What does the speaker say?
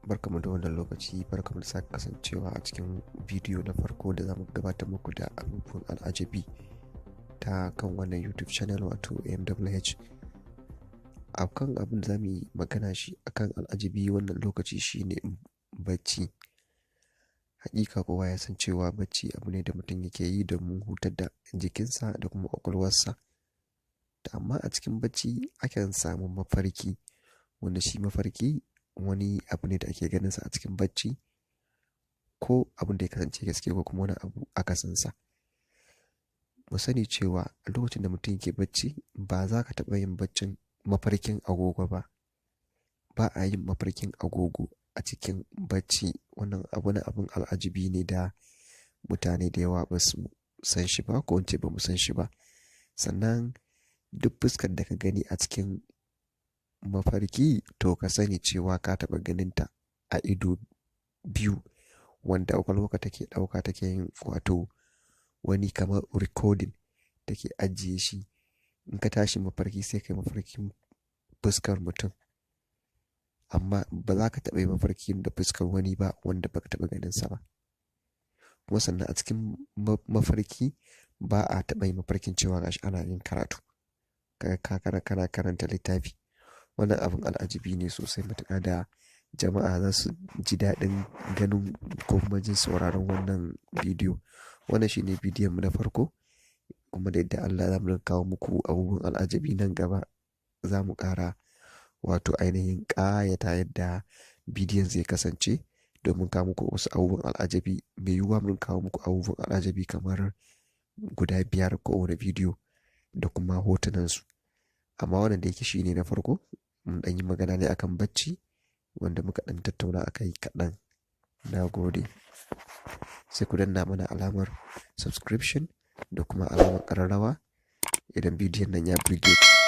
Barkamu da wannan lokaci, barkamu da sake kasancewa a cikin bidiyo na farko da zamu gabatar muku da abubuwan al'ajabi ta kan wannan YouTube channel wato AMWH. Akan abin da zamu yi magana shi akan al'ajabi wannan lokaci shine bacci. Hakika kowa ya san cewa bacci abu ne da mutum yake yi domin hutar da jikinsa da kuma ƙwaƙwalwarsa. Amma a cikin bacci akan samu mafarki, wanda shi mafarki wani abu ne da ake ganinsa a cikin bacci, ko abin da ya kasance gaske ko kuma wani abu akasinsa. Mu sani cewa a lokacin da mutum yake bacci ba za ka taɓa yin baccin mafarkin agogo ba. Ba a yin mafarkin agogo a cikin bacci. Wannan wani abin al'ajabi ne da mutane da yawa ba su san shi ba, ko wance ba mu san shi ba. Sannan duk fuskar da ka gani a cikin mafarki to ka sani cewa ka taɓa ganinta a ido biyu, wanda ƙwaƙwalwarka take ɗauka, take yin wato wani kamar recording, take ajiye shi. In ka tashi mafarki sai kai mafarkin fuskar mutum, amma ba za ka taɓa yi mafarkin da fuskar wani ba wanda baka taɓa ganinsa ba. Kuma sannan a cikin mafarki ba a taɓa yin mafarkin cewa gashi ana yin karatu, kana karanta littafi. Wannan abin al'ajabi ne sosai matuƙa da jama'a za su ji daɗin ganin ko kuma jin sauraron wannan bidiyo. Wannan shine bidiyon mu na farko, kuma da yadda Allah za mu kawo muku abubuwan al'ajabi nan gaba. Za mu ƙara wato ainihin ƙayata yadda bidiyon zai kasance domin kawo muku wasu abubuwan al'ajabi. Mai yiwuwa mun kawo muku abubuwan al'ajabi kamar guda 5 kowane bidiyo da kuma hotunansu. Amma wannan da yake shine na farko, mun ɗan yi magana ne akan bacci wanda muka ɗan tattauna akai kaɗan. Na gode. Sai ku danna mana alamar subscription da kuma alamar ƙararrawa idan bidiyon nan ya burge ku.